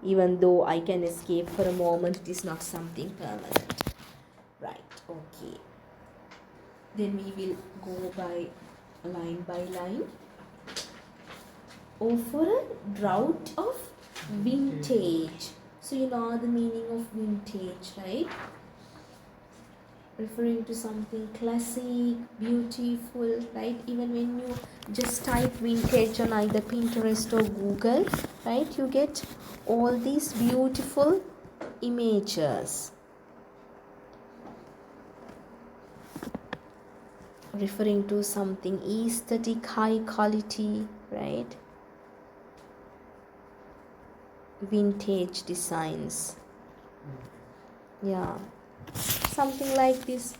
Even though I can escape for a moment, it is not something permanent. Right, okay. Then we will go by line. Oh, for a drought of vintage. So you know the meaning of vintage, right? Referring to something classic, beautiful, right? Even when you just type vintage on either Pinterest or Google, right, you get all these beautiful images referring to something aesthetic, high quality, right? Vintage designs. Yeah, something like this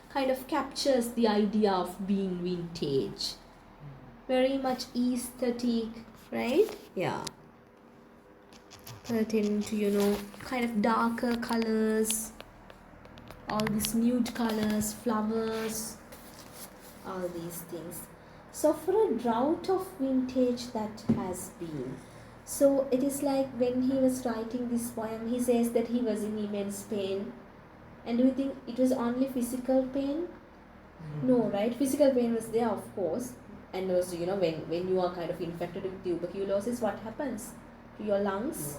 kind of captures the idea of being vintage, very much aesthetic, right? Yeah, pertaining to kind of darker colors, all these nude colors, flowers, all these things. So for a drought of vintage that has been, so it is like when he was writing this poem, he says that he was in immense pain. And do you think it was only physical pain? No, right? Physical pain was there, of course. And also, when you are kind of infected with tuberculosis, what happens to your lungs?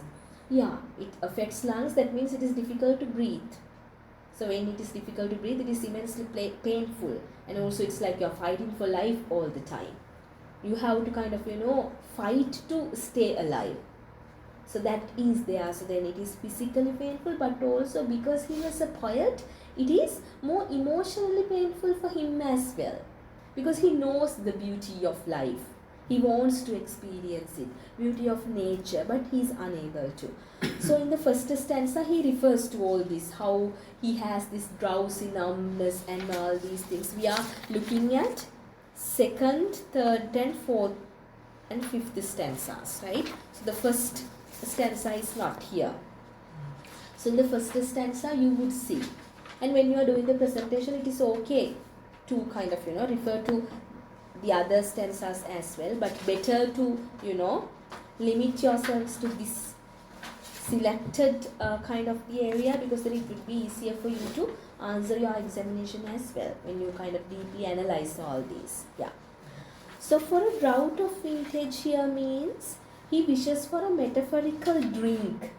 Yeah, it affects lungs. That means it is difficult to breathe. So when it is difficult to breathe, it is immensely painful. And also it's like you're fighting for life all the time. You have to kind of, fight to stay alive. So that is there. So then it is physically painful, but also because he was a poet, it is more emotionally painful for him as well. Because he knows the beauty of life. He wants to experience it, beauty of nature, but he is unable to. So in the first stanza, he refers to all this, how he has this drowsy numbness and all these things. We are looking at second, third, and fourth and fifth stanzas, right? So the first stanza is not here. So in the first stanza you would see, and when you are doing the presentation, it is okay to kind of refer to the other stanzas as well, but better to limit yourselves to this selected kind of the area, because then it would be easier for you to answer your examination as well when you kind of deeply analyze all these. Yeah. So for a drought of vintage here means he wishes for a metaphorical drink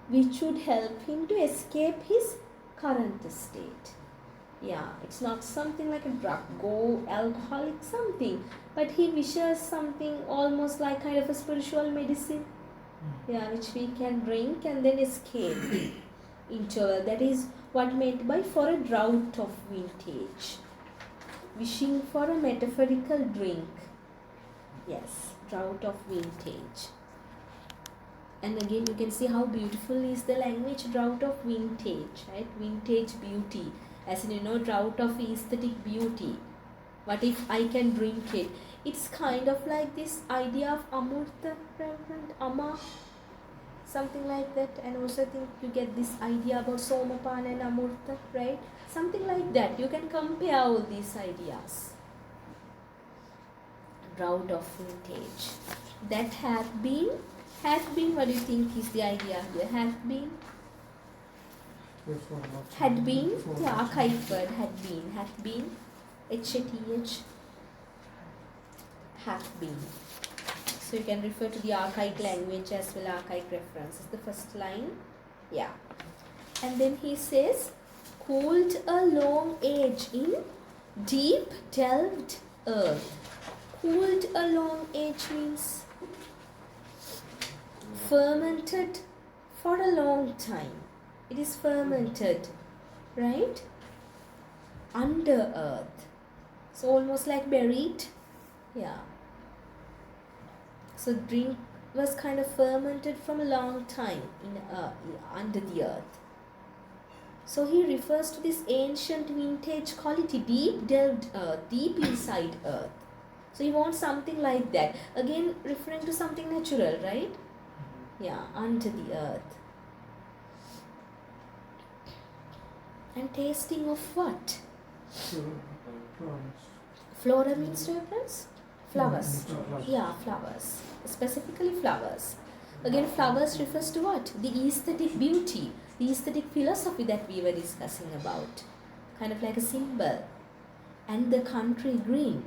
which would help him to escape his current state. Yeah, it's not something like a drug, go alcoholic something, but he wishes something almost like kind of a spiritual medicine, yeah, which we can drink and then escape into. That is what meant by for a drought of vintage. Wishing for a metaphorical drink. Yes, drought of vintage. And again you can see how beautiful is the language, drought of vintage, right? Vintage beauty, as in drought of aesthetic beauty. What if I can drink it? It's kind of like this idea of amurtha, ama, something like that. And also I think you get this idea about somapana and amurtha, right? Something like that. You can compare all these ideas. Drought of vintage. That had been, what do you think is the idea here? Had been, the archaic word had been, H-A-T-H, have been. So you can refer to the archaic language as well, archaic references. The first line, yeah. And then he says, cooled a long age in deep delved earth. Cooled a long age means fermented for a long time. It is fermented, right? Under earth. So almost like buried. Yeah. So drink was kind of fermented from a long time in under the earth. So he refers to this ancient vintage quality, deep delved earth, deep inside earth. So he wants something like that. Again, referring to something natural, right? Yeah, under the earth. And tasting of what? Flora means fragrance? Flowers. Yeah, flowers. Specifically flowers. Again, flowers refers to what? The aesthetic beauty, the aesthetic philosophy that we were discussing about. Kind of like a symbol. And the country green.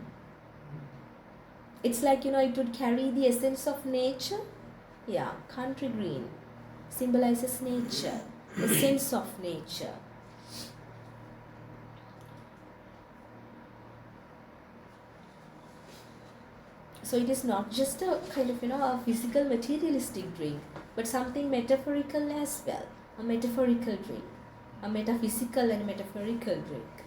It's like, it would carry the essence of nature. Yeah, country green symbolizes nature, essence of nature. So it is not just a kind of, a physical materialistic drink, but something metaphorical as well. A metaphorical drink. A metaphysical and metaphorical drink.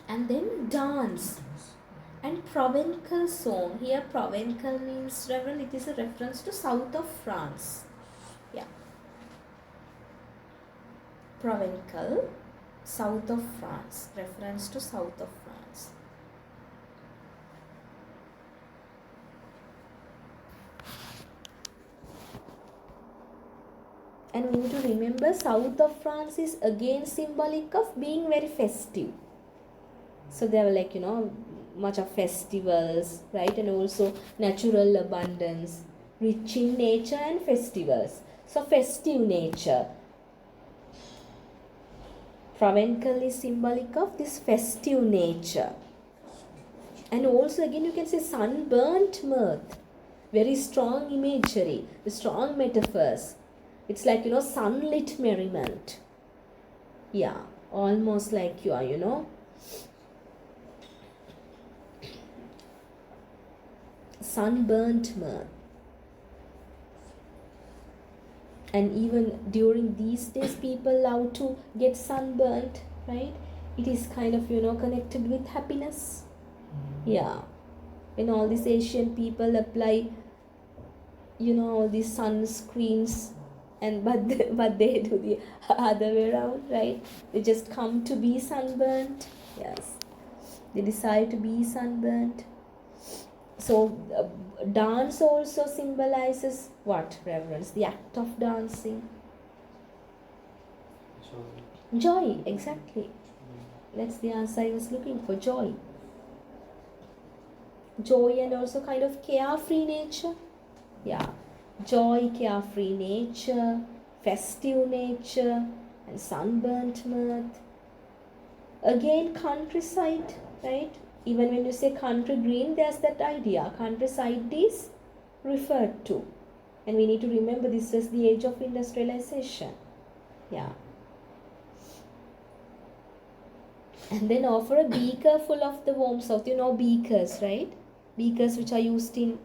And then dance. And Provencal song. Here Provencal means, Reverend, it is a reference to south of France. Yeah. Provencal, south of France. Reference to south of France. And we need to remember, south of France is again symbolic of being very festive. So there were like, much of festivals, right? And also natural abundance, rich in nature and festivals. So festive nature. Provencal is symbolic of this festive nature. And also again you can say sunburnt mirth. Very strong imagery, strong metaphors. It's like, sunlit merriment. Yeah, almost like you are, sunburnt mirth. And even during these days, people love to get sunburnt, right? It is kind of, connected with happiness. Yeah. When all these Asian people apply, all these sunscreens, but they do the other way around, right? They just come to be sunburnt. Yes. They decide to be sunburnt. So dance also symbolizes what, reverence? The act of dancing. Joy, exactly. That's the answer I was looking for, joy. Joy and also kind of carefree nature. Yeah. Joy, carefree nature, festive nature, and sunburnt mirth. Again, countryside, right? Even when you say country green, there's that idea. Countryside is referred to. And we need to remember this is the age of industrialization. Yeah. And then offer a beaker full of the warm south. Beakers, right? Beakers which are used in,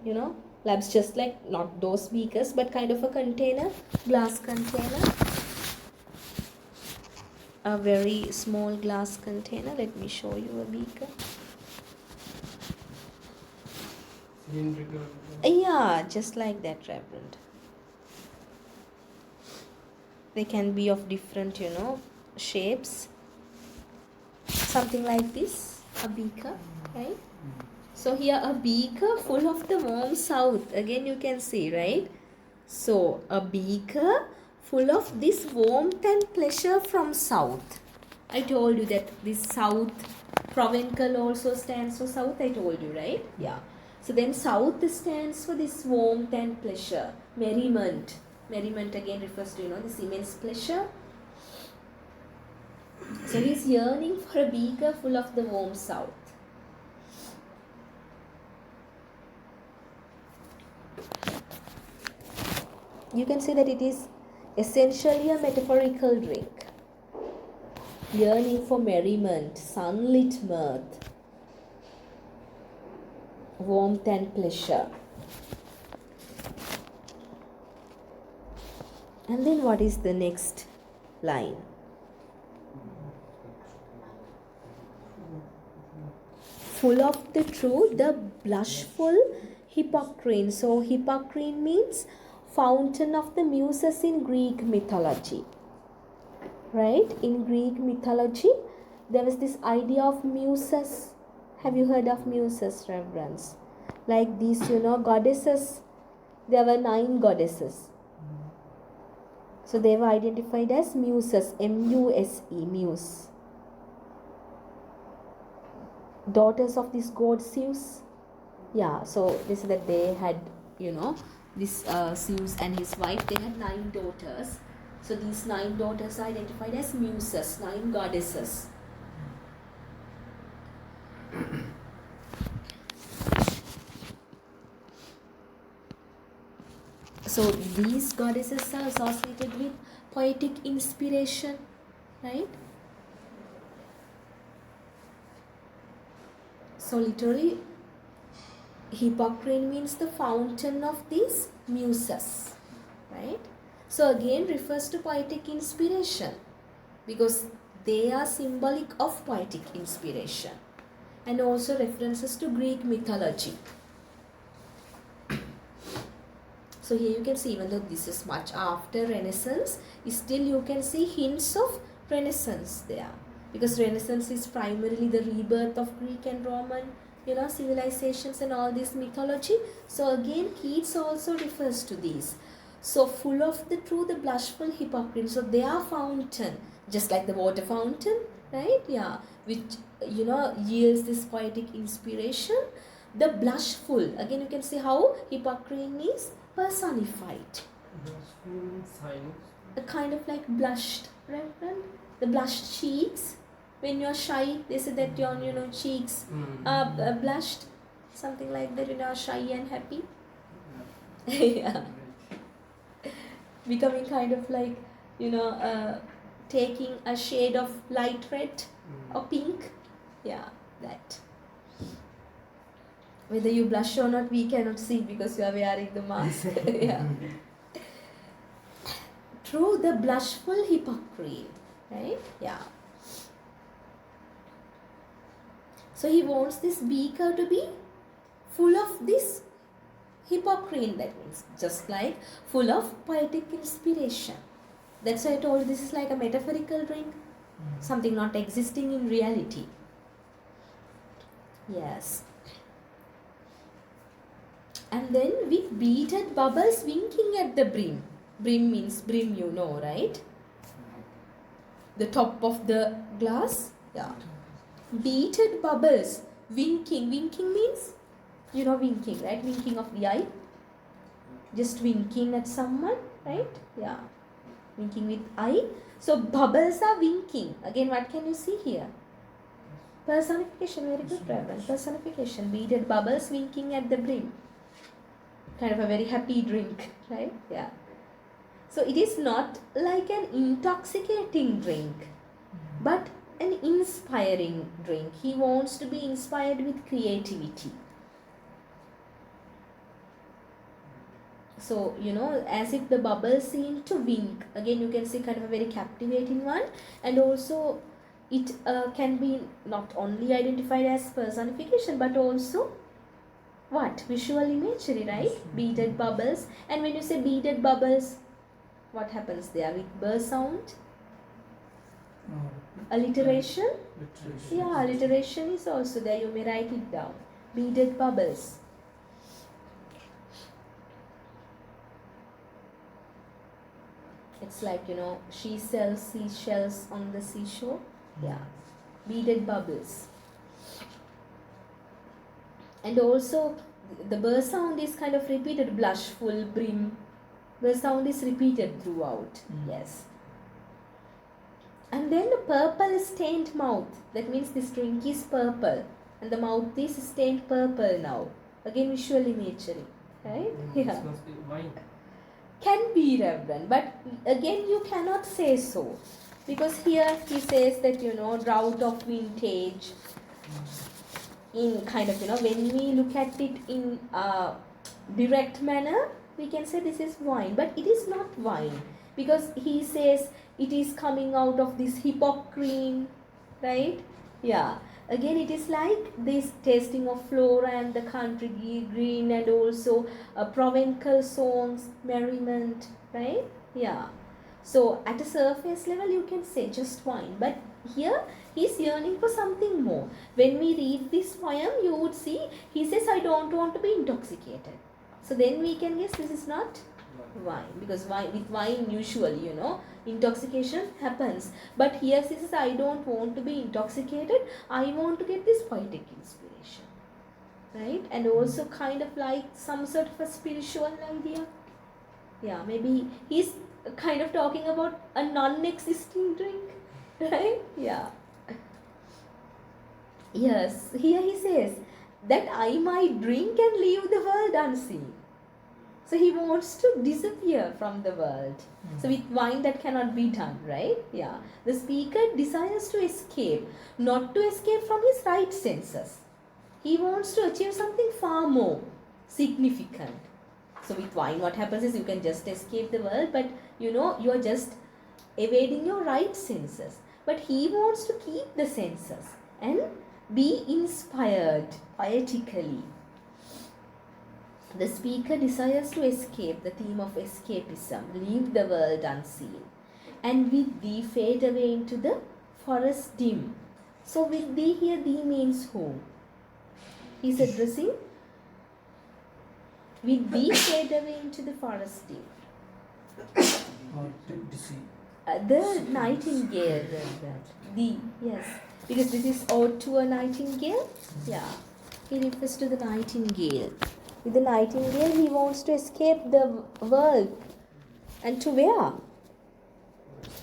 labs, just like not those beakers, but kind of a container, glass container. A very small glass container. Let me show you a beaker. Yeah, just like that, Reverend. They can be of different, shapes. Something like this, a beaker, right? So here a beaker full of the warm south. Again you can see, right? So a beaker full of this warmth and pleasure from south. I told you that this south, Provencal also stands for south, I told you, right? Yeah. So then south stands for this warmth and pleasure, merriment. Merriment again refers to, this immense pleasure. So he is yearning for a beaker full of the warm south. You can say that it is essentially a metaphorical drink. Yearning for merriment, sunlit mirth, warmth and pleasure. And then what is the next line? Full of the true, the blushful Hippocrene. So Hippocrene means fountain of the muses in Greek mythology. Right? In Greek mythology, there was this idea of muses. Have you heard of muses, reverends? Like these, goddesses. There were 9 goddesses. So they were identified as muses, M-U-S-E, muse. Daughters of this god Zeus. Yeah, so this is that they had, this Zeus and his wife, they had 9 daughters. So these 9 daughters are identified as muses, 9 goddesses. So these goddesses are associated with poetic inspiration, right? So literally, Hippocrene means the fountain of these muses, right? So again refers to poetic inspiration because they are symbolic of poetic inspiration, and also references to Greek mythology. So here you can see, even though this is much after Renaissance, still you can see hints of Renaissance there, because Renaissance is primarily the rebirth of Greek and Roman, civilizations and all this mythology. So again, Keats also refers to these. So full of the true, the blushful Hippocrene. So they are fountain, just like the water fountain, right? Yeah, which yields this poetic inspiration. The blushful, again you can see how Hippocrene is personified. A kind of like blushed, Reverend. The blushed cheeks. When you're shy, they say that your cheeks are blushed, something like that. When you're shy and happy. Yeah. Becoming kind of like taking a shade of light red or pink. Yeah, that. Whether you blush or not, we cannot see because you are wearing the mask. Yeah. True, the blushful Hippocrene, right? Yeah. So he wants this beaker to be full of this Hippocrene, that means just like full of poetic inspiration. That's why I told you this is like a metaphorical drink, something not existing in reality. Yes. And then with beaded bubbles winking at the brim. Brim means brim, right? The top of the glass. Yeah. Beaded bubbles winking. Winking means, winking, right? Winking of the eye. Just winking at someone, right? Yeah. Winking with eye. So bubbles are winking. Again, what can you see here? Personification. Very good, Reverend. Personification. Beaded bubbles winking at the brim. Kind of a very happy drink, right? Yeah. So it is not like an intoxicating drink, but an inspiring drink. He wants to be inspired with creativity. So, as if the bubbles seem to wink. Again, you can see kind of a very captivating one. And also, it can be not only identified as personification, but also what? Visual imagery, right? Beaded bubbles. And when you say beaded bubbles, what happens there with burr sound? Alliteration? Yeah, alliteration is also there. You may write it down. Beaded bubbles. It's like, she sells seashells on the seashore. Yeah. Beaded bubbles. And also, the burr sound is kind of repeated. Blushful, brim. The sound is repeated throughout. Yes. And then the purple stained mouth. That means this drink is purple. And the mouth is stained purple now. Again, visual imagery. Right? Yeah. This must be wine. Can be, Reverend. But again, you cannot say so. Because here he says that, drought of vintage. In kind of, when we look at it in a direct manner, we can say this is wine, but it is not wine, because he says it is coming out of this Hippocrene, right? Yeah. Again, it is like this tasting of flora and the country green, and also Provencal songs, merriment, right? Yeah. So at a surface level, you can say just wine, but here he is yearning for something more. When we read this poem, you would see he says, I don't want to be intoxicated. So then we can guess this is not wine, because with wine usually, intoxication happens. But here he says, I don't want to be intoxicated. I want to get this poetic inspiration. right? And also kind of like some sort of a spiritual idea. Yeah, maybe he's kind of talking about a non-existing drink, right? Yeah. Yes, here he says that I might drink and leave the world unseen. So he wants to disappear from the world. So with wine that cannot be done, right? Yeah. The speaker desires to escape, not to escape from his right senses. He wants to achieve something far more significant. So with wine, what happens is you can just escape the world, but you are just evading your right senses. But he wants to keep the senses and be inspired poetically. The speaker desires to escape, the theme of escapism, leave the world unseen, and with thee fade away into the forest dim. So with thee here, thee means whom? He's addressing with thee fade away into the forest dim. The nightingale, yes, because this is ode to a nightingale. Yeah, he refers to the nightingale. With the nightingale, he wants to escape the world. And to where?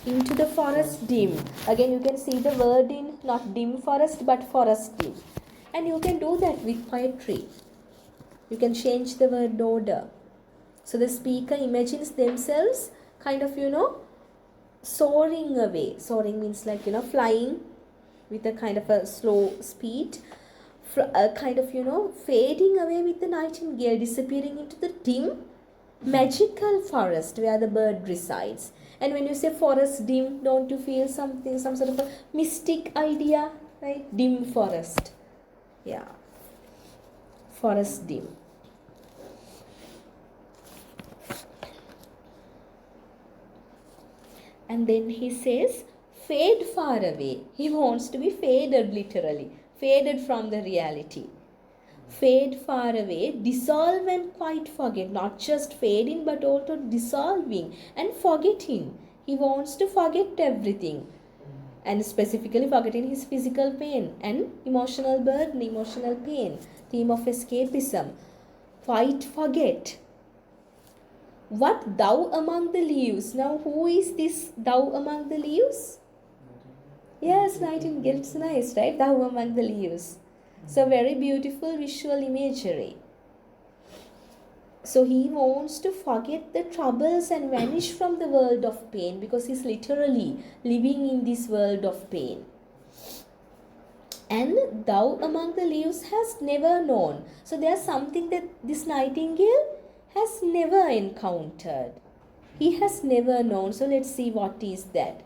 Into the forest dim. Again, you can see the word in not dim forest, but forest dim. And you can do that with poetry. You can change the word order. So the speaker imagines themselves kind of, soaring away. Soaring means like, flying with a kind of a slow speed. Kind of, fading away with the nightingale, disappearing into the dim, magical forest where the bird resides. And when you say forest dim, don't you feel some sort of a mystic idea, right? Dim forest. Yeah. Forest dim. And then he says, fade far away. He wants to be faded literally. Faded from the reality. Fade far away, dissolve and quite forget. Not just fading, but also dissolving and forgetting. He wants to forget everything. And specifically forgetting his physical pain and emotional burden, emotional pain. Theme of escapism. Quite forget. What thou among the leaves? Now who is this thou among the leaves? Yes, nightingale. It's nice, right? Thou among the leaves. So very beautiful visual imagery. So he wants to forget the troubles and vanish from the world of pain, because he's literally living in this world of pain. And thou among the leaves has never known. So there's something that this nightingale has never encountered. He has never known. So let's see what is that.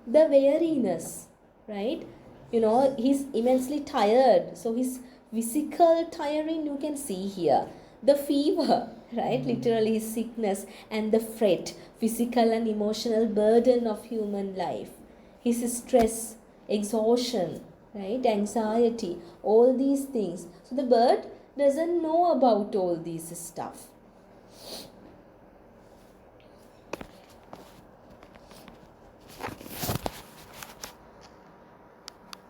The weariness, right? He's immensely tired. So his physical tiring you can see here. The fever, right? Literally his sickness, and the fret, physical and emotional burden of human life. His stress, exhaustion, right? Anxiety, all these things. So the bird doesn't know about all these stuff.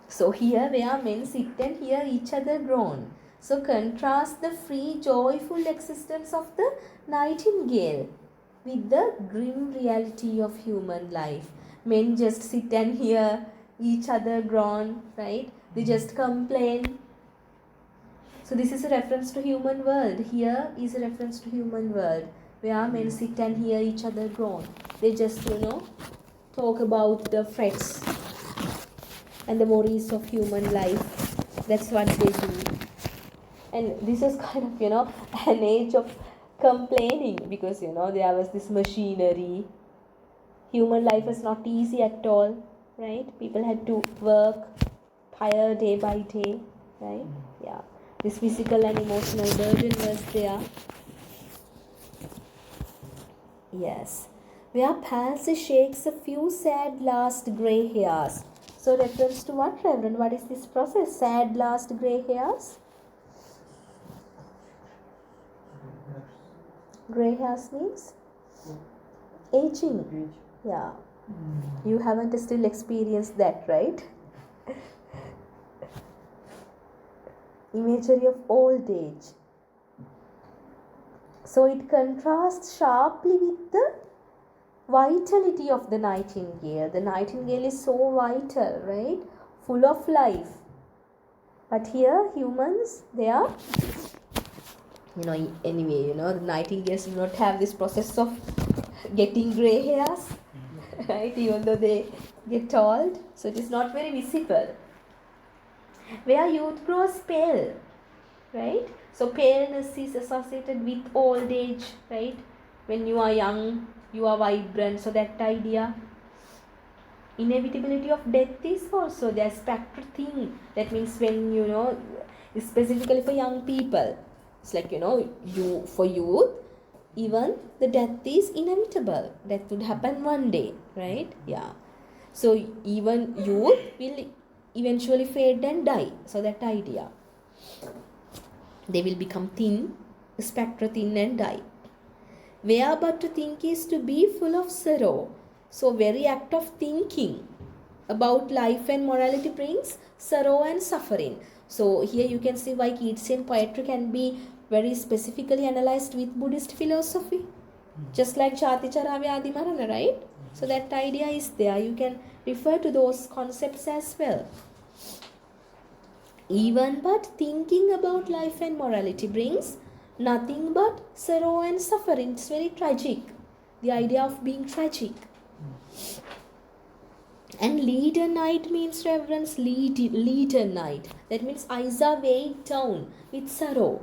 So here where men sit and hear each other groan. So contrast the free, joyful existence of the nightingale with the grim reality of human life. Men just sit and hear each other groan, right? They just complain. So this is a reference to human world. Here is a reference to human world where men sit and hear each other groan. They just, talk about the frets and the worries of human life. That's what they do. And this is kind of, an age of complaining, because, there was this machinery. Human life was not easy at all, right? People had to work, tire day by day, right? Yeah. This physical and emotional burden was there. Yes. Where Palsy shakes a few sad last grey hairs. So reference to what, Reverend? What is this process? Sad last grey hairs? Grey hairs means? Aging. Yeah. You haven't still experienced that, right? imagery of old age. So it contrasts sharply with the vitality of the nightingale. The nightingale is so vital, right? Full of life. But here humans, they are, anyway, the nightingales do not have this process of getting grey hairs, right? Even though they get old. So it is not very visible. Where youth grows pale, right? So paleness is associated with old age, right? When you are young, you are vibrant. So that idea. Inevitability of death is also the spectral thing. That means when, specifically for young people, it's like, for youth, even the death is inevitable. That would happen one day, right? Yeah. So even youth will eventually fade and die. So that idea. They will become thin, spectra thin and die. Where but to think is to be full of sorrow. So very act of thinking about life and morality brings sorrow and suffering. So here you can see why Keatsian poetry can be very specifically analyzed with Buddhist philosophy. Just like Jati Chara Vyadi Marana, right? So that idea is there. You can refer to those concepts as well. Even but thinking about life and morality brings nothing but sorrow and suffering. It's very tragic. The idea of being tragic. And leader night means reverence, leader night. That means eyes are weighed down with sorrow.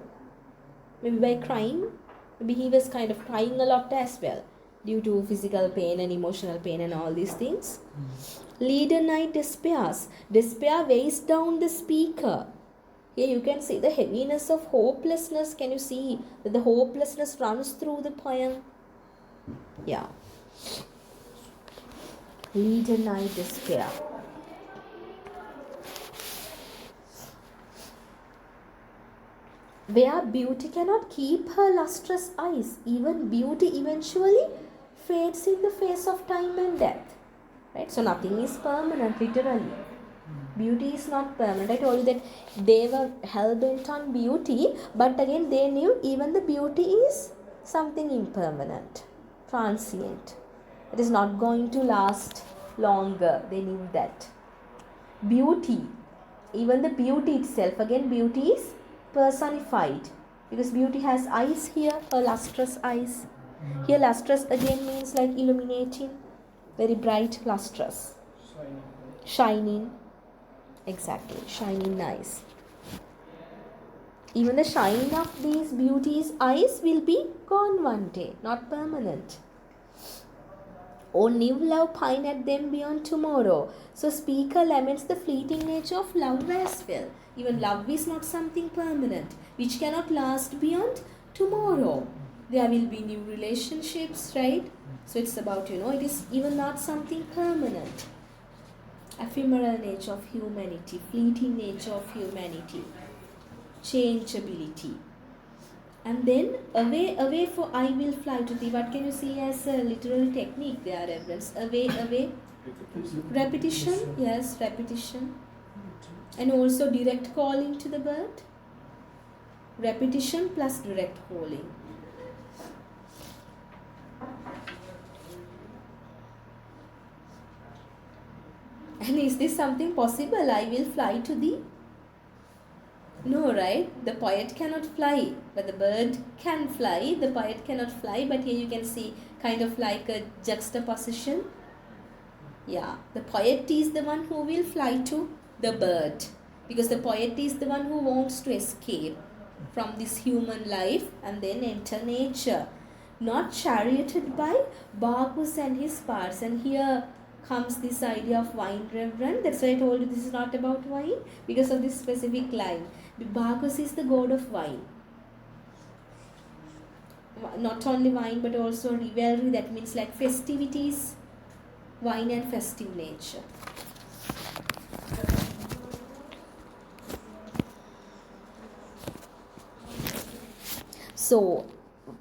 Maybe by crying. Maybe he was kind of crying a lot as well, due to physical pain and emotional pain and all these things. Leader night despairs. Despair weighs down the speaker. Here you can see the heaviness of hopelessness. Can you see that the hopelessness runs through the poem? Yeah. Leader night despair. Where beauty cannot keep her lustrous eyes, even beauty eventually fades in the face of time and death. Right? So nothing is permanent, literally. Beauty is not permanent. I told you that they were hell-bent on beauty, but again they knew even the beauty is something impermanent, transient. It is not going to last longer. They knew that. Beauty, even the beauty itself, again beauty is personified, because beauty has eyes here, her lustrous eyes. Here lustrous again means like illuminating, very bright, lustrous, shining. Exactly, shining eyes. Even the shine of these beauties' eyes will be gone one day, not permanent. O new love, pine at them beyond tomorrow. So speaker laments the fleeting nature of love as well. Even love is not something permanent, which cannot last beyond tomorrow. There will be new relationships, right? So it's about, it is even not something permanent. Ephemeral nature of humanity, fleeting nature of humanity, changeability. And then away for I will fly to thee. What can you see as a literary technique there, reverence? Away. Repetition, yes, repetition. And also direct calling to the bird. Repetition plus direct calling. And is this something possible? I will fly to thee? No, right? The poet cannot fly, but the bird can fly. The poet cannot fly, but here you can see kind of like a juxtaposition. Yeah, the poet is the one who will fly to the bird, because the poet is the one who wants to escape from this human life and then enter nature, not charioted by Bacchus and his parts. And here comes this idea of wine, reverend. That's why I told you this is not about wine, because of this specific line. Bacchus is the god of wine. Not only wine, but also revelry. That means like festivities, wine and festive nature. So,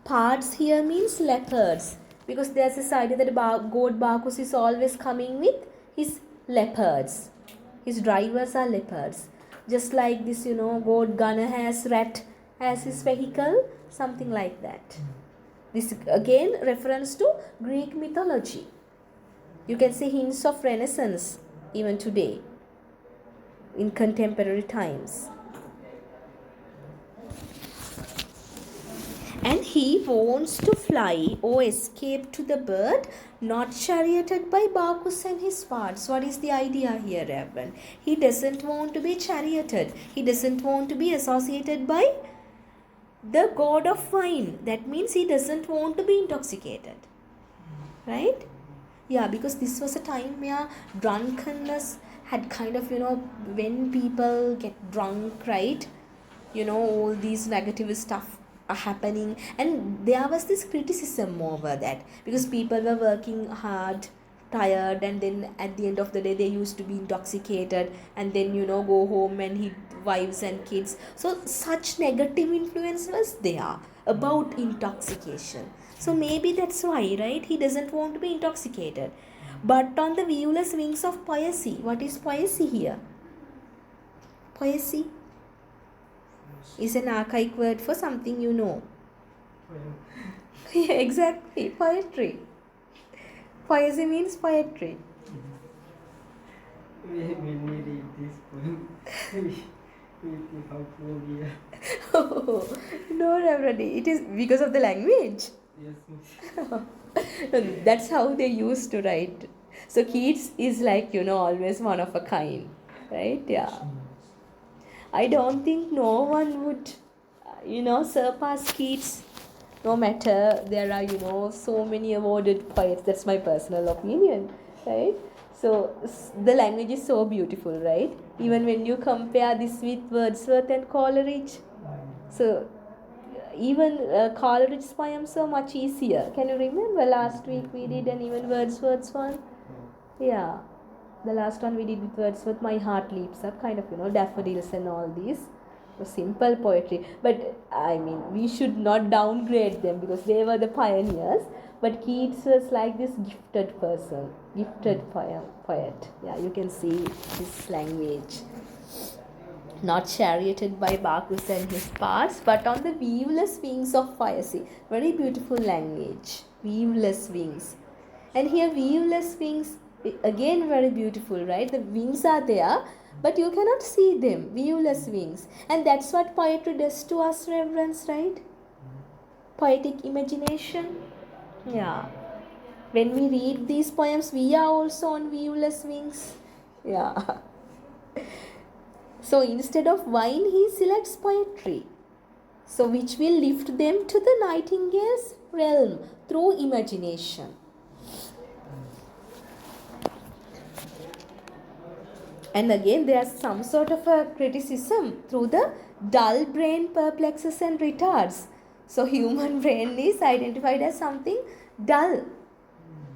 parts here means leopards, because there's this idea that god Bacchus is always coming with his leopards. His drivers are leopards. Just like this, God Gunner has rat as his vehicle, something like that. This again reference to Greek mythology. You can see hints of Renaissance even today in contemporary times. And he wants to fly or escape to the bird, not charioted by Bacchus and his parts. What is the idea here, Reverend? He doesn't want to be charioted. He doesn't want to be associated by the god of wine. That means he doesn't want to be intoxicated. Right? Yeah, because this was a time where drunkenness had kind of, when people get drunk, right? All these negative stuff are happening, and there was this criticism over that because people were working hard, tired, and then at the end of the day they used to be intoxicated and then go home and hit wives and kids. So such negative influence was there about intoxication. So maybe that's why, right, he doesn't want to be intoxicated. But on the viewless wings of poesy. What is poesy here? Poesy is an archaic word for something Yeah, exactly. Poetry. Poesy means poetry. When we read this poem, we think how poor we are. Oh, no, Reverend. It is because of the language. Yes. That's how they used to write. So Keats is like, always one of a kind. Right? Yeah. I don't think no one would, surpass Keats. No matter there are, so many awarded poets. That's my personal opinion, right? So the language is so beautiful, right? Even when you compare this with Wordsworth and Coleridge. So even Coleridge's poems are much easier. Can you remember last week we did and even Wordsworth's one? Yeah. The last one we did with Wordsworth, My Heart Leaps Up, kind of, daffodils and all these. Simple poetry. But, we should not downgrade them because they were the pioneers. But Keats was like this gifted person, gifted poet. Yeah, you can see his language. Not charioted by Bacchus and his parts, but on the weaveless wings of poesy. Very beautiful language. Weaveless wings. And here weaveless wings, again very beautiful, right? The wings are there, but you cannot see them. Weaveless wings. And that's what poetry does to us, reverence, right? Poetic imagination. Yeah. When we read these poems, we are also on weaveless wings. Yeah. So instead of wine, he selects poetry. So which will lift them to the nightingale's realm through imagination. And again, there's some sort of a criticism through the dull brain perplexes and retards. So human brain is identified as something dull,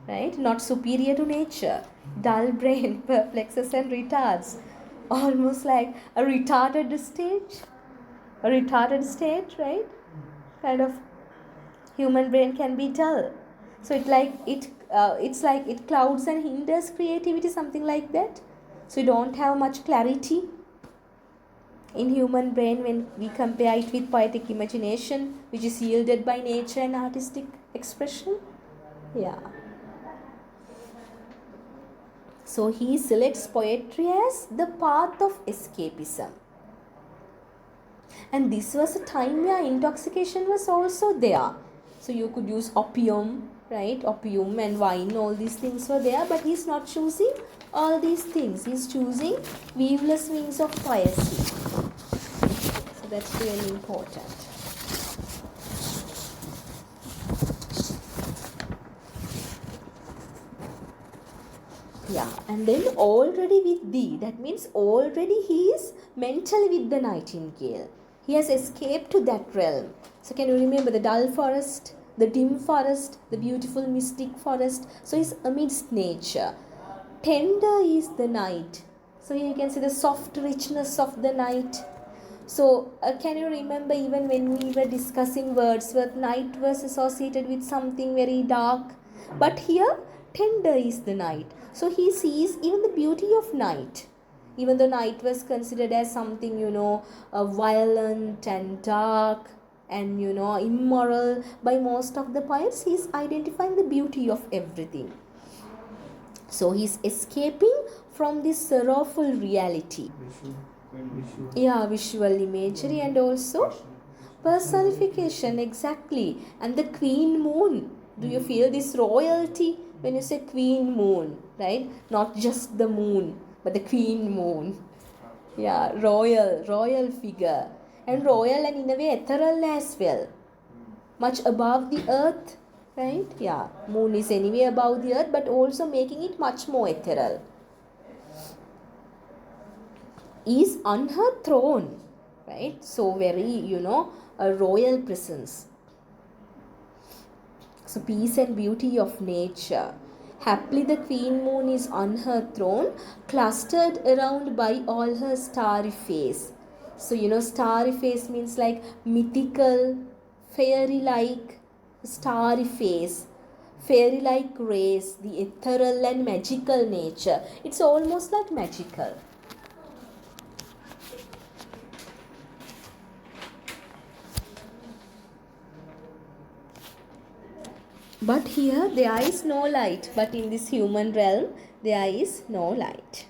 right? Not superior to nature. Dull brain perplexes and retards. Almost like a retarded state, right? Kind of human brain can be dull. So it's like it clouds and hinders creativity, something like that. So you don't have much clarity in human brain when we compare it with poetic imagination, which is yielded by nature and artistic expression. Yeah. So he selects poetry as the path of escapism. And this was a time where intoxication was also there. So you could use opium, right? Opium and wine, all these things were there, but he's not choosing all these things. He's choosing weaveless wings of poesy. So that's really important. Yeah, and then already with thee, that means already he is mentally with the nightingale. He has escaped to that realm. So can you remember the dull forest, the dim forest, the beautiful mystic forest? So he's amidst nature. Tender is the night. So here you can see the soft richness of the night. So can you remember even when we were discussing Wordsworth, night was associated with something very dark. But here, tender is the night. So he sees even the beauty of night. Even though night was considered as something, violent and dark and, immoral by most of the poets, he's identifying the beauty of everything. So he's escaping from this sorrowful reality. Yeah, visual imagery and also personification, exactly. And the queen moon, do you feel this royalty when you say queen moon, right? Not just the moon, but the queen moon. Yeah, royal figure, and royal and in a way ethereal as well, much above the earth, right? Yeah, moon is anyway above the earth, but also making it much more ethereal. Is on her throne, right? So very, a royal presence. So peace and beauty of nature. Happily the queen moon is on her throne, clustered around by all her starry face. So, starry face means like mythical, fairy-like, starry face, fairy-like grace, the ethereal and magical nature. It's almost like magical. But here there is no light, but in this human realm there is no light.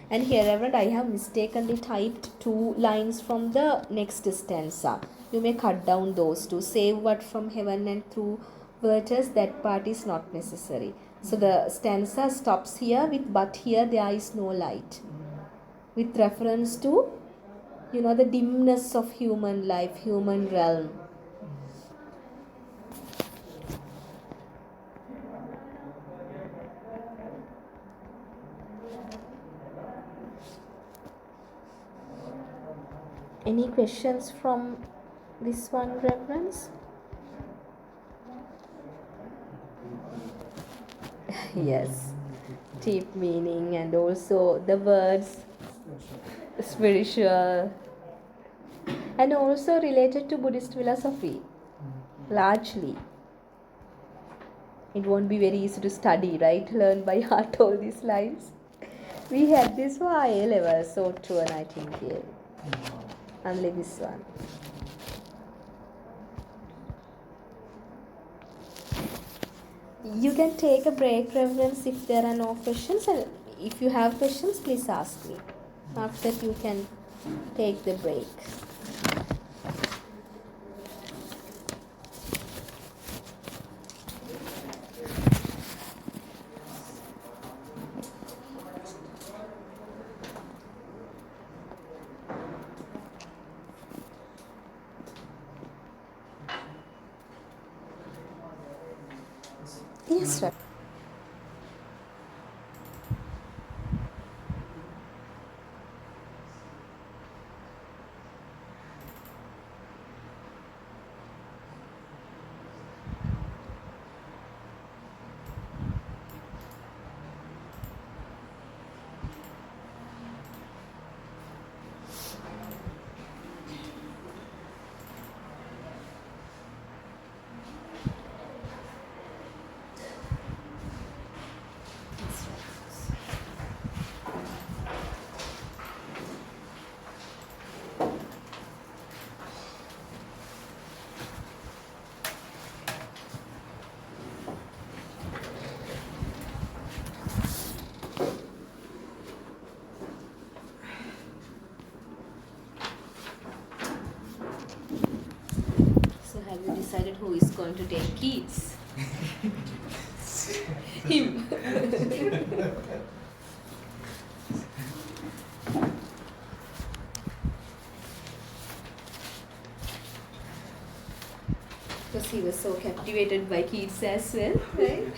And here, Reverend, I have mistakenly typed 2 lines from the next stanza. You may cut down those 2. Save what from heaven and through virtues, that part is not necessary. So the stanza stops here with but here there is no light. With reference to, the dimness of human life, human realm. Any questions from this one, reference? Yes, deep meaning and also the words spiritual and also related to Buddhist philosophy largely. It won't be very easy to study, right? Learn by heart all these lines. We had this for A level, so true, Nightingale. Only this one. You can take a break, Reverence, if there are no questions, and if you have questions, please ask me. After that, you can take the break. Yes, sir. So have you decided who is going to take keys? Him. Because he was so captivated by kids as well, right?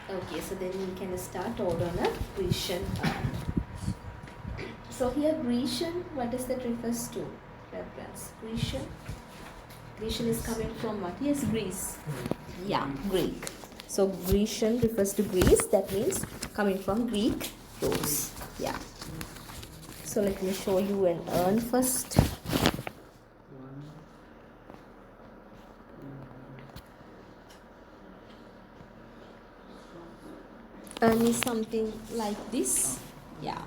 Okay, so then we can start Ode on a Grecian Urn. So here Grecian, what does that refers to? Reference. Grecian. Grecian is coming from what? Yes, Greece. Yeah, Greek. So Grecian refers to Greece. That means coming from Greek rose. Yeah. So let me show you an urn first. urn is something like this. Yeah,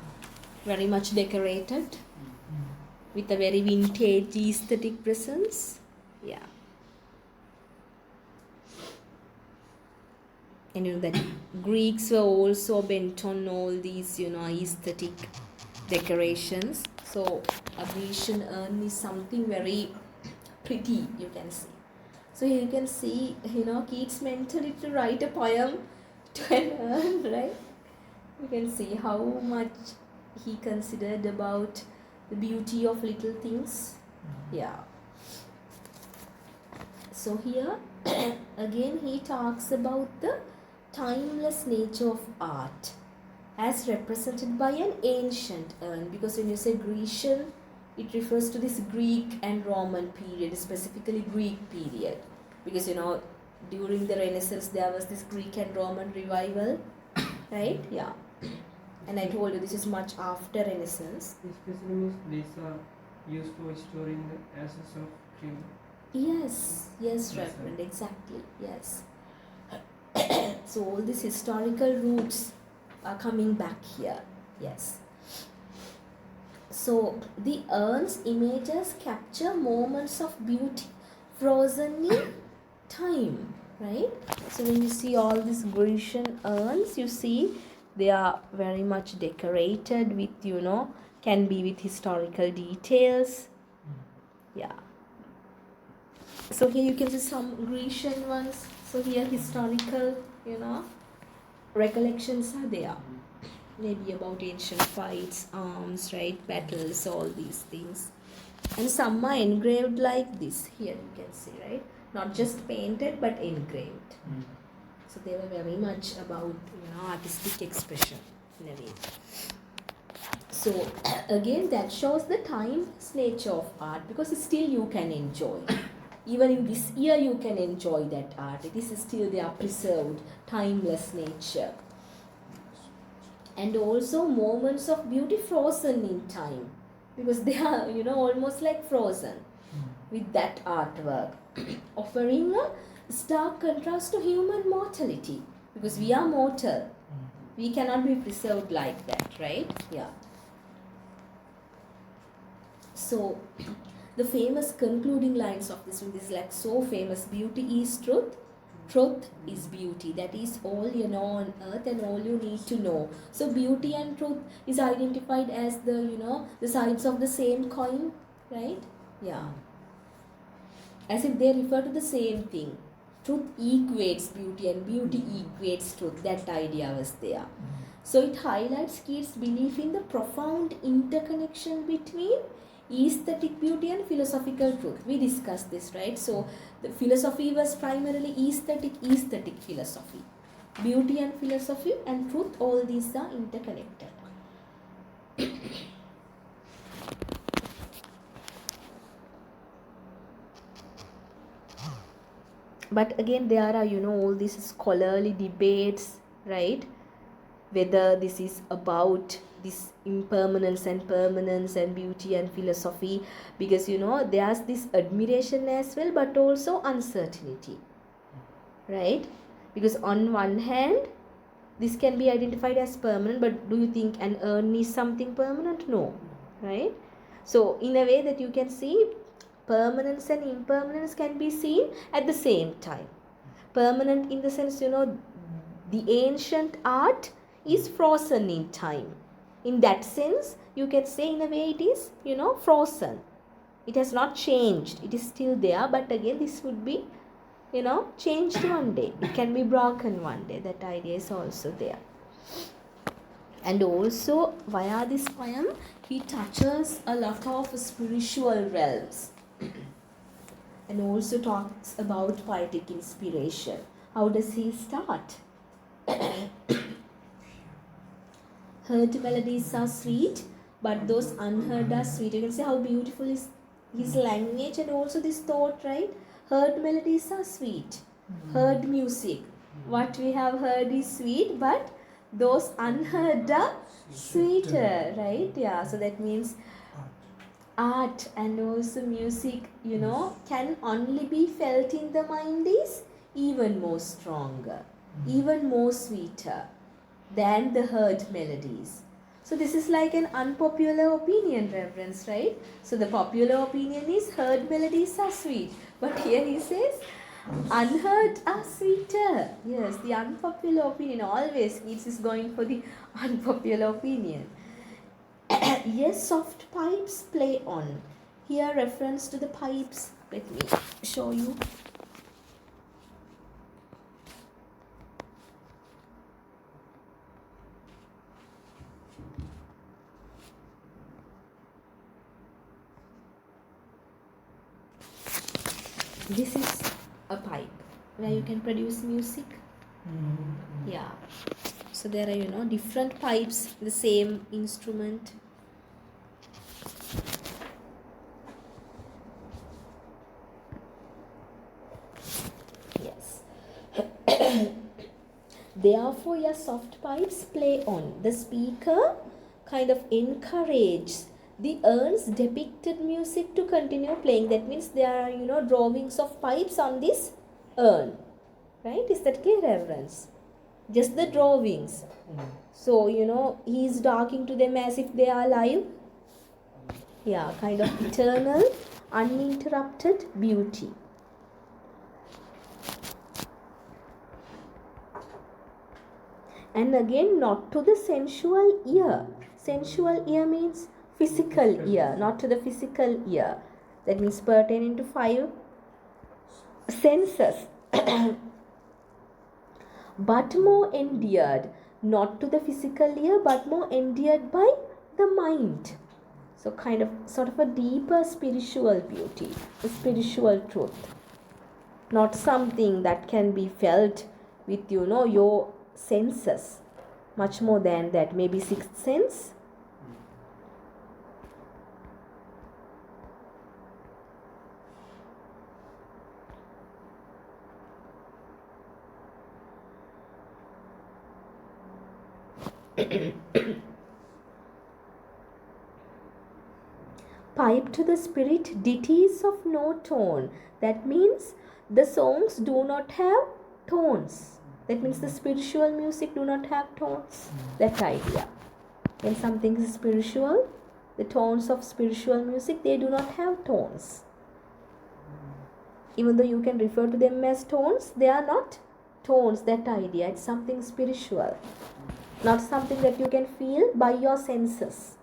very much decorated with a very vintage aesthetic presence. Yeah. And you know that Greeks were also bent on all these, aesthetic decorations. So a Grecian urn is something very pretty, you can see. So here you can see, Keats mentored it to write a poem to an urn, right? You can see how much he considered about the beauty of little things. Yeah. So here again he talks about the timeless nature of art as represented by an ancient urn, because when you say Grecian, it refers to this Greek and Roman period, specifically Greek period, because during the Renaissance there was this Greek and Roman revival, right? Yeah. And I told you this is much after Renaissance. Especially means these are used for storing the ashes of king. Yes, Reverend, exactly, yes. So all these historical roots are coming back here, yes. So the urn's images capture moments of beauty frozen in time, right? So when you see all these Grecian urns, you see they are very much decorated with, can be with historical details. Yeah. So here you can see some Grecian ones. So here historical, recollections are there. Maybe about ancient fights, arms, right, battles, all these things. And some are engraved like this. Here you can see, right? Not just painted but engraved. So they were very much about, artistic expression in a way. So again, that shows the timeless nature of art, because still you can enjoy. Even in this year you can enjoy that art. It is still their preserved, timeless nature. And also moments of beauty frozen in time, because they are, almost like frozen with that artwork, offering a stark contrast to human mortality, because we are mortal. We cannot be preserved like that, right? Yeah. So the famous concluding lines of this is like so famous: beauty is truth, truth is beauty. That is all on earth and all you need to know. So beauty and truth is identified as the the sides of the same coin, right? Yeah, as if they refer to the same thing. Truth equates beauty and beauty equates truth. That idea was there. So it highlights Keats' belief in the profound interconnection between aesthetic beauty and philosophical truth. We discussed this, right? So the philosophy was primarily aesthetic philosophy. Beauty and philosophy and truth, all these are interconnected. But again, there are, all these scholarly debates, right? Whether this is about this impermanence and permanence and beauty and philosophy, because there's this admiration as well, but also uncertainty, right? Because on one hand this can be identified as permanent, but do you think an urn is something permanent? No, right? So in a way that you can see permanence and impermanence can be seen at the same time. Permanent in the sense, the ancient art is frozen in time. In that sense, you can say in a way it is, frozen. It has not changed. It is still there, but again this would be, changed one day. It can be broken one day. That idea is also there. And also, via this poem, he touches a lot of spiritual realms. And also talks about poetic inspiration. How does he start? Heard melodies are sweet, but those unheard are sweet. You can see how beautiful is his language and also this thought, right? Heard melodies are sweet. Heard music. What we have heard is sweet, but those unheard are sweeter, right? Yeah, so that means art and also music, can only be felt in the mind is even more stronger, even more sweeter. than the heard melodies. So this is like an unpopular opinion, reverence, right? So the popular opinion is heard melodies are sweet, but here he says unheard are sweeter. Yes, the unpopular opinion always Keats is going for the unpopular opinion. Yes, soft pipes play on. Here reference to the pipes. Let me show you. This is a pipe where you can produce music. Yeah. So there are, different pipes, the same instrument. Yes. Therefore, your soft pipes play on. The speaker kind of encourages the urns depicted music to continue playing. That means there are, drawings of pipes on this urn. Right? Is that clear, reverence? Just the drawings. So, he is talking to them as if they are alive. Yeah, kind of eternal, uninterrupted beauty. And again, not to the sensual ear. Sensual ear means physical ear, not to the physical ear. That means pertaining to 5 senses. But more endeared, not to the physical ear, but more endeared by the mind. So kind of sort of a deeper spiritual beauty, a spiritual truth. Not something that can be felt with, your senses. Much more than that, maybe 6th sense. Pipe to the spirit ditties of no tone. That means the songs do not have tones. That means the spiritual music do not have tones. That idea. When something is spiritual, the tones of spiritual music, they do not have tones. Even though you can refer to them as tones, they are not tones. That idea. It's something spiritual. Not something that you can feel by your senses.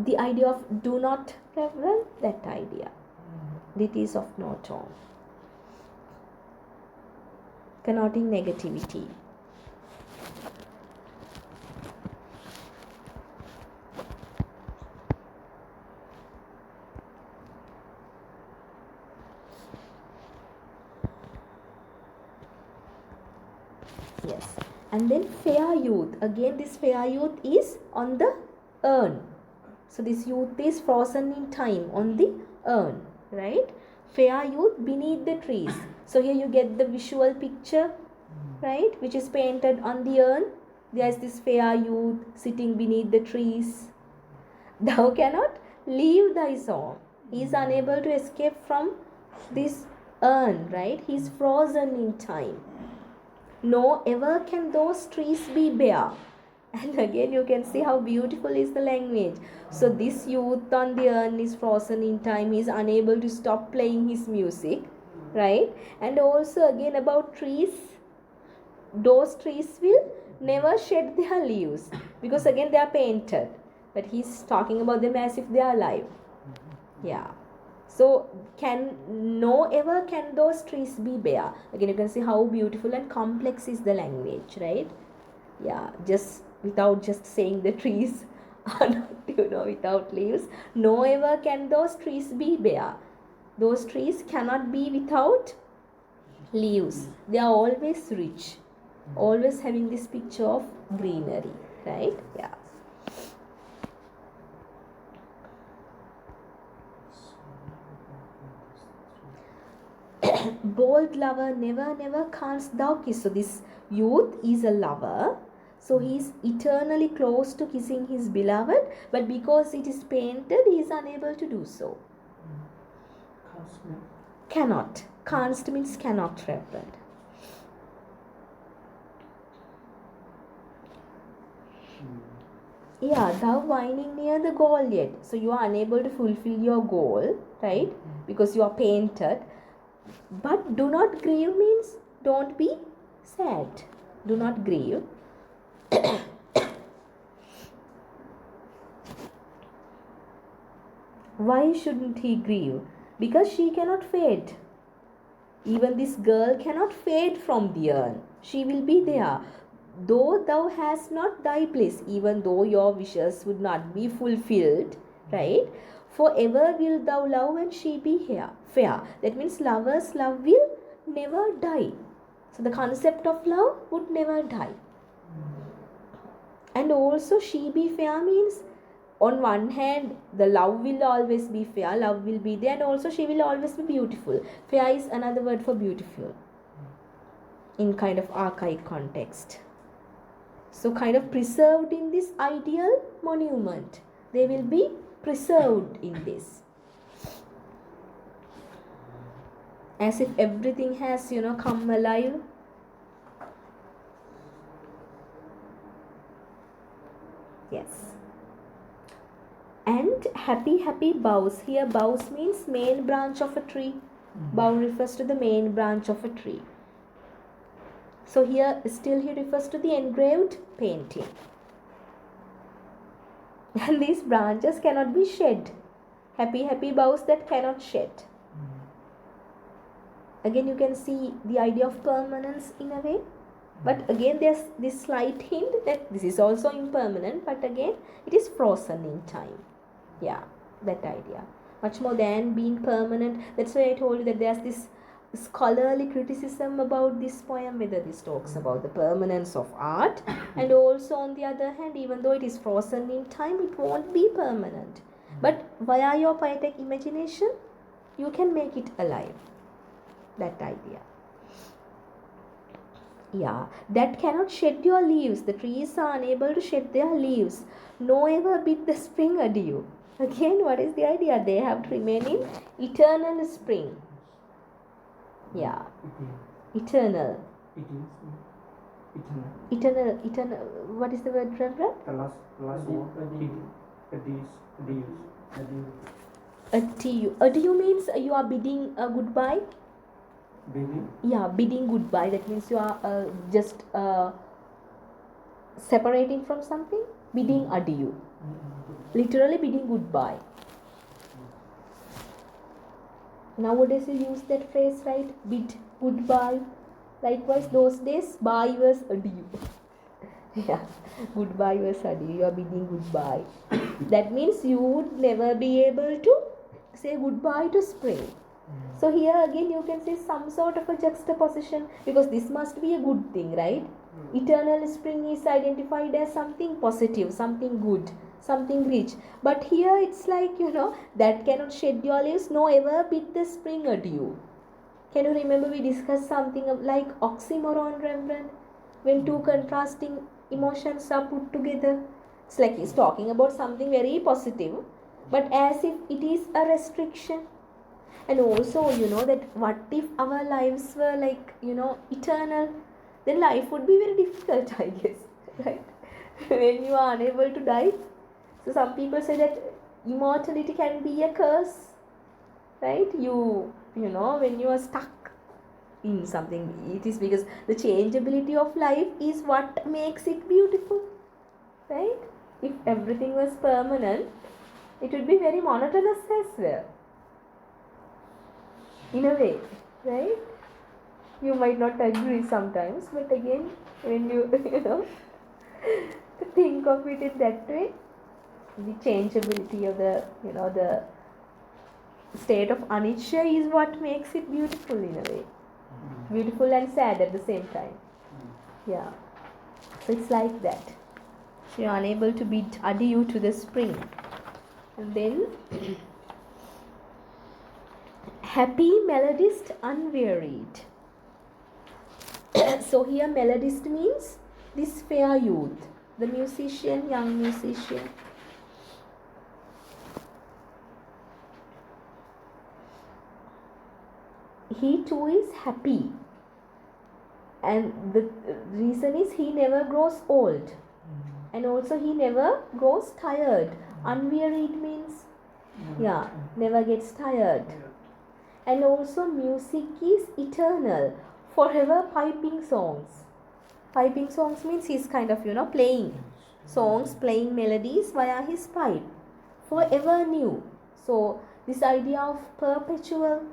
The idea of do not reverence, that idea. Ditties of no tone. Connoting negativity. Yes. And then fair youth. Again, this fair youth is on the urn. So this youth is frozen in time on the urn, right? Fair youth beneath the trees. So here you get the visual picture, right? Which is painted on the urn. There is this fair youth sitting beneath the trees. Thou cannot leave thy song. He is unable to escape from this urn, right? He is frozen in time. No ever can those trees be bare. And again you can see how beautiful is the language. So this youth on the urn is frozen in time. He is unable to stop playing his music, right? And also again about trees. Those trees will never shed their leaves because again they are painted. But he's talking about them as if they are alive. Yeah. So no ever can those trees be bare. Again you can see how beautiful and complex is the language, right? Yeah, without just saying the trees are not, without leaves. No ever can those trees be bare. Those trees cannot be without leaves. They are always rich. Always having this picture of greenery, right? Yeah. Bold lover, never canst thou kiss. So this youth is a lover. So he is eternally close to kissing his beloved, but because it is painted, he is unable to do so. Cannot. Canst means cannot, Reverend. Yeah, thou whining near the goal yet. So you are unable to fulfill your goal, right? Because you are painted. But do not grieve means don't be sad. Do not grieve. Why shouldn't he grieve? Because she cannot fade. Even this girl cannot fade from the urn. She will be there. Though thou hast not thy bliss, even though your wishes would not be fulfilled, right? Forever will thou love and she be here, fair. That means lovers' love will never die. So the concept of love would never die. And also she be fair means on one hand the love will always be fair, love will be there, and also she will always be beautiful. Fair is another word for beautiful in kind of archaic context. So kind of preserved in this ideal monument. They will be preserved in this. As if everything has, come alive. Yes. And happy boughs. Here boughs means main branch of a tree. Bough refers to the main branch of a tree. So here still he refers to the engraved painting. And these branches cannot be shed. Happy boughs that cannot shed. Again you can see the idea of permanence in a way. But again there's this slight hint that this is also impermanent, but again it is frozen in time. Yeah, that idea. Much more than being permanent. That's why I told you that there's this scholarly criticism about this poem, whether this talks about the permanence of art, and also on the other hand, even though it is frozen in time, it won't be permanent. But via your poetic imagination, you can make it alive. That idea. Yeah, that cannot shed your leaves. The trees are unable to shed their leaves. No ever bid the spring adieu. Again, what is the idea? They have to remain in eternal spring. Yeah. Eternal. Eternal. What is the word, Reverend? Adieu. Adieu means you are bidding a goodbye. Bidding? Yeah, bidding goodbye. That means you are just separating from something. Bidding adieu. Literally bidding goodbye. Nowadays you use that phrase, right? Bid goodbye. Likewise, those days, bye was adieu. Yeah, goodbye was adieu. You are bidding goodbye. That means you would never be able to say goodbye to spring. So here again you can say some sort of a juxtaposition, because this must be a good thing, right? Eternal spring is identified as something positive, something good, something rich. But here it's like, that cannot shed your leaves, no ever bid the spring adieu. Can you remember we discussed something like oxymoron, Reverend? When two contrasting emotions are put together. It's like he's talking about something very positive, but as if it is a restriction. And also, that what if our lives were like, eternal? Then life would be very difficult, I guess, right? When you are unable to die. So some people say that immortality can be a curse, right? When you are stuck in something, it is because the changeability of life is what makes it beautiful, right? If everything was permanent, it would be very monotonous as well. In a way, right? You might not agree sometimes, but again, when you think of it in that way, the changeability of the state of anicca is what makes it beautiful in a way. Beautiful and sad at the same time. Yeah. So it's like that. So you're unable to bid adieu to the spring. And then happy melodist unwearied. So here melodist means this fair youth, the musician, young musician. he too is happy. And the reason is he never grows old. And also he never grows tired. Unweary it means, yeah, never gets tired. And also music is eternal, forever piping songs. Piping songs means he's kind of, playing songs, playing melodies via his pipe. Forever new. So this idea of perpetual,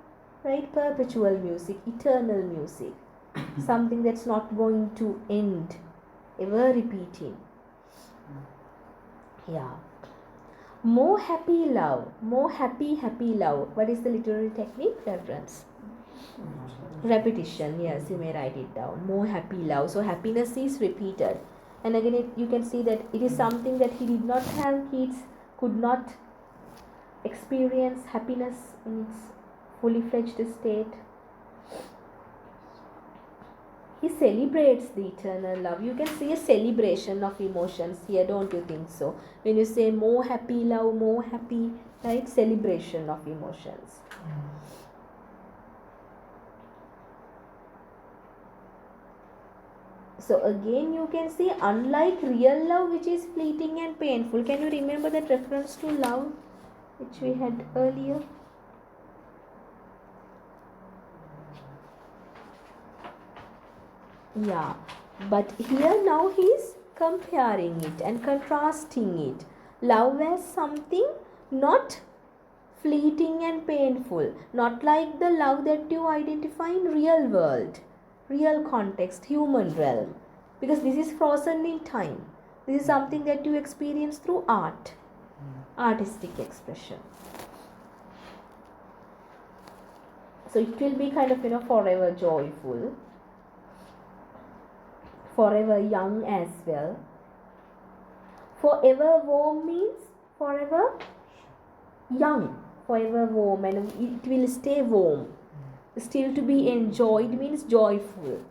right? Perpetual music, eternal music. Something that's not going to end, ever repeating. Yeah. More happy love, more happy love. What is the literary technique? Reference. Repetition, yes, you may write it down. More happy love. So happiness is repeated. And again, you can see that it is something that he did not have. Kids could not experience happiness in its fully fledged state. He celebrates the eternal love. You can see a celebration of emotions here, don't you think so? When you say more happy love, more happy, right? Celebration of emotions. So again you can see, unlike real love which is fleeting and painful. Can you remember that reference to love which we had earlier? Yeah, but here now he is comparing it and contrasting it. Love as something not fleeting and painful, not like the love that you identify in real world, real context, human realm, because this is frozen in time. This is something that you experience through art, artistic expression. So it will be kind of, forever joyful, forever young as well. Forever warm means forever young, forever warm, and it will stay warm. Still to be enjoyed means joyful,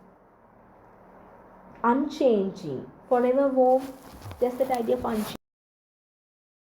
unchanging, forever warm, just that idea of unchanging.